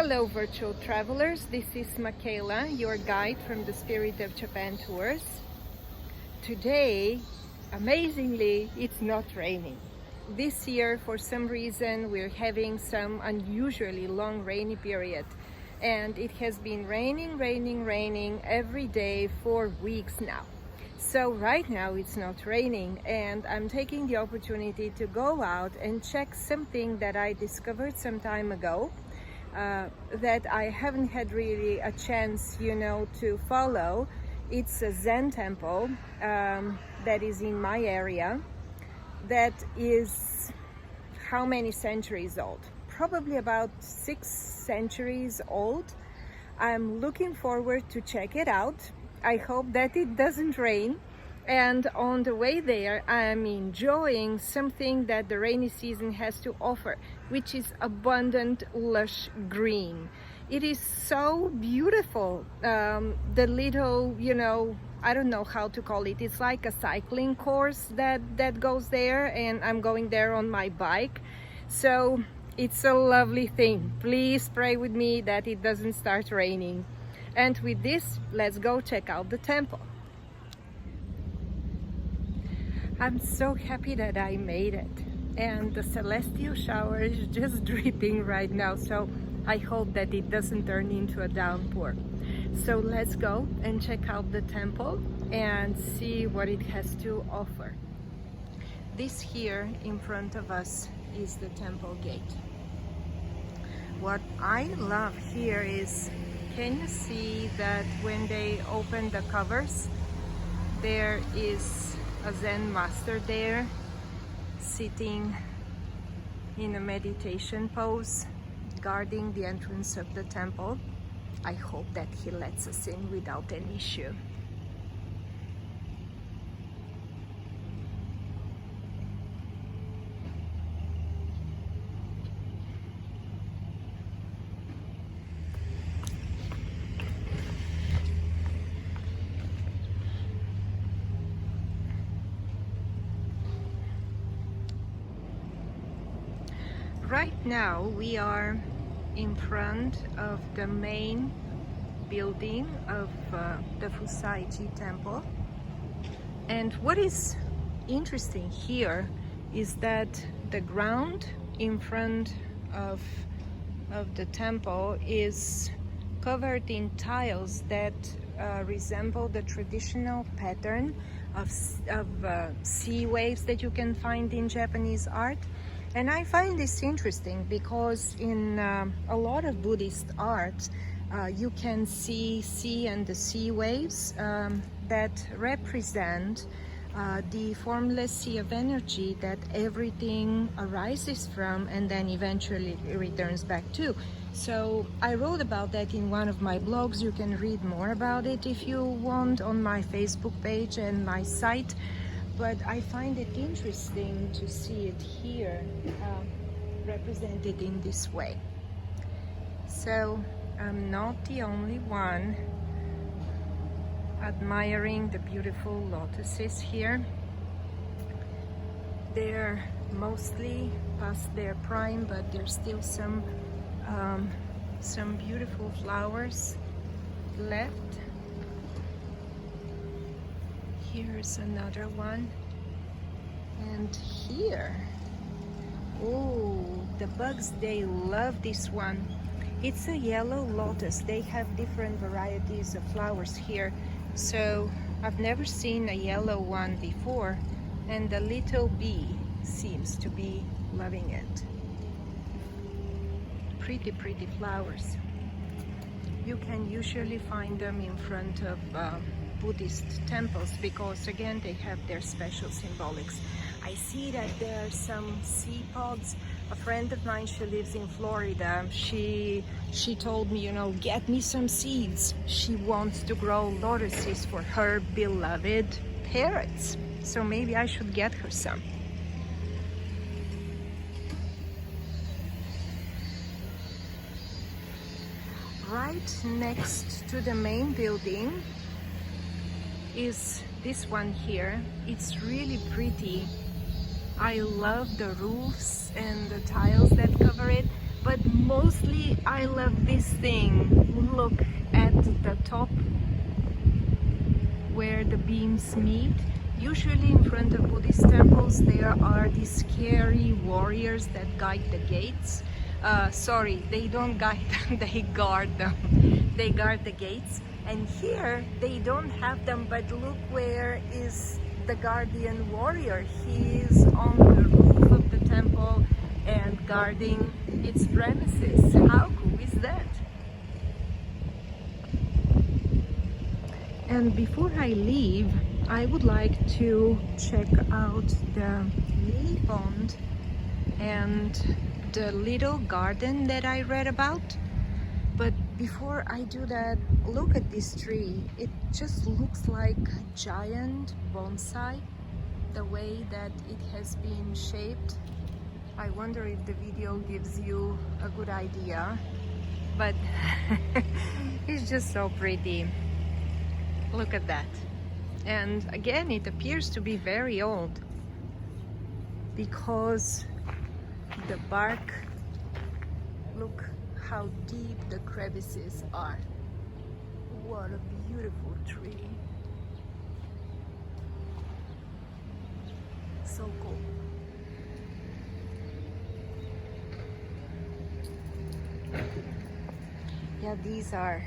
Hello virtual travelers, this is Michaela, your guide from the Spirit of Japan Tours. Today, amazingly, it's not raining. This year, for some reason, we're having some unusually long rainy period. And it has been raining every day for weeks now. So right now it's not raining, and I'm taking the opportunity to go out and check something that I discovered some time ago. That I haven't had really a chance, to follow. It's a Zen temple that is in my area that is how many centuries old? Probably about 6 centuries old. I'm looking forward to check it out. I hope that it doesn't rain. And on the way there, I'm enjoying something that the rainy season has to offer, which is abundant, lush green. It is so beautiful. The little, I don't know how to call it. It's like a cycling course that goes there, and I'm going there on my bike. So it's a lovely thing. Please pray with me that it doesn't start raining. And with this, let's go check out the temple. I'm so happy that I made it, and the celestial shower is just dripping right now, so I hope that it doesn't turn into a downpour. So let's go and check out the temple and see what it has to offer. This here in front of us is the temple gate. What I love here is, can you see that when they open the covers, there is a Zen master there sitting in a meditation pose, guarding the entrance of the temple. I hope that he lets us in without an issue. Right now we are in front of the main building of the Fusaiji temple, and what is interesting here is that the ground in front of the temple is covered in tiles that resemble the traditional pattern of sea waves that you can find in Japanese art. And I find this interesting because in a lot of Buddhist art, you can see sea and the sea waves that represent the formless sea of energy that everything arises from and then eventually returns back to. So I wrote about that in one of my blogs. You can read more about it if you want on my Facebook page and my site. But I find it interesting to see it here represented in this way. So I'm not the only one admiring the beautiful lotuses here. They're mostly past their prime, but there's still some beautiful flowers left. Here's another one, and here, oh, the bugs, they love this one. It's a yellow lotus. They have different varieties of flowers here, so I've never seen a yellow one before, and the little bee seems to be loving it. Pretty flowers. You can usually find them in front of Buddhist temples because, again, they have their special symbolics. I see that there are some sea pods. A friend of mine, she lives in Florida. She told me, get me some seeds. She wants to grow lotuses for her beloved parrots. So maybe I should get her some. Right next to the main building is this one here. It's really pretty. I love the roofs and the tiles that cover it, but mostly I love this thing. Look at the top where the beams meet. Usually in front of Buddhist temples there are these scary warriors that guide the gates. Sorry, they don't guide them, they guard them. They guard the gates. And here they don't have them, but look where is the guardian warrior. He is on the roof of the temple and guarding its premises. How cool is that? And before I leave, I would like to check out the lily pond and the little garden that I read about. But before I do that, look at this tree. It just looks like a giant bonsai, the way that it has been shaped. I wonder if the video gives you a good idea, but it's just so pretty. Look at that. And again, it appears to be very old because the bark, look how deep the crevices are. What a beautiful tree. So cool. Yeah, these are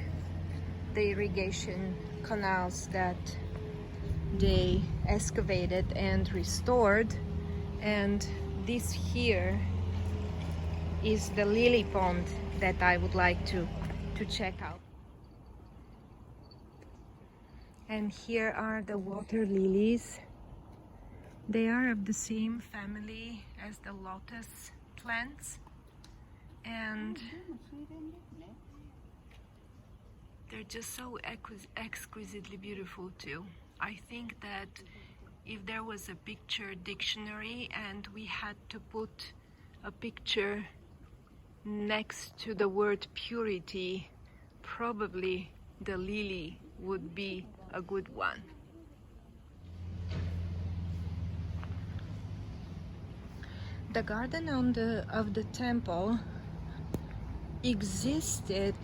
the irrigation canals that they excavated and restored, and this here is the lily pond that I would like to check out. And here are the water lilies. They are of the same family as the lotus plants, and they're just so exquisitely beautiful too. I think that if there was a picture dictionary and we had to put a picture next to the word purity, probably the lily would be a good one. The garden of the temple existed,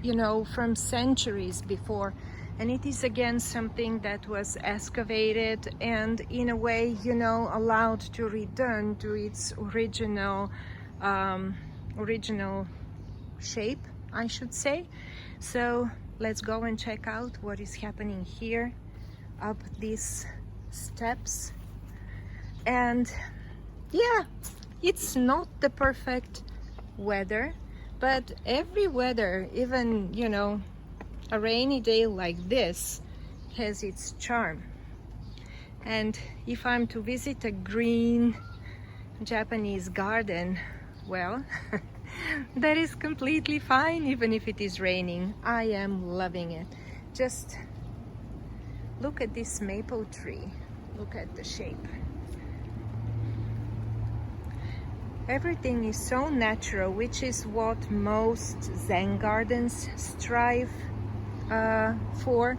you know, from centuries before, and it is again something that was excavated and in a way, you know, allowed to return to its original shape, I should say. So let's go and check out what is happening here up these steps. And yeah, it's not the perfect weather, but every weather, even, you know, a rainy day like this, has its charm. And if I'm to visit a green Japanese garden, well, that is completely fine, even if it is raining. I am loving it. Just look at this maple tree. Look at the shape. Everything is so natural, which is what most Zen gardens strive for.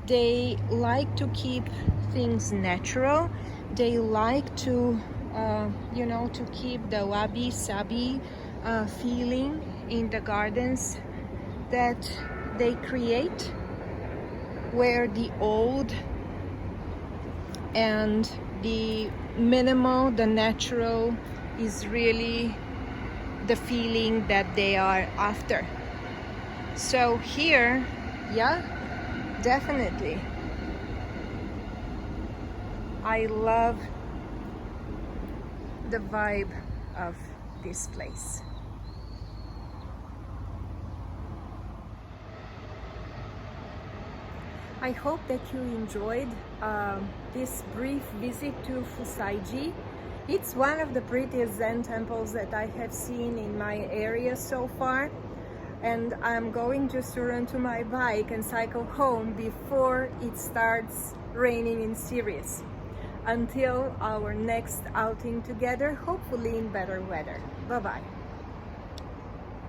They like to keep things natural. They like to, you know, to keep the wabi-sabi feeling in the gardens that they create, where the old and the minimal, the natural, is really the feeling that they are after. So here, yeah, definitely. I love the vibe of this place. I hope that you enjoyed this brief visit to Fusaiji. It's one of the prettiest Zen temples that I have seen in my area so far, and I'm going just to run to my bike and cycle home before it starts raining in serious. Until our next outing together, hopefully in better weather. Bye-bye.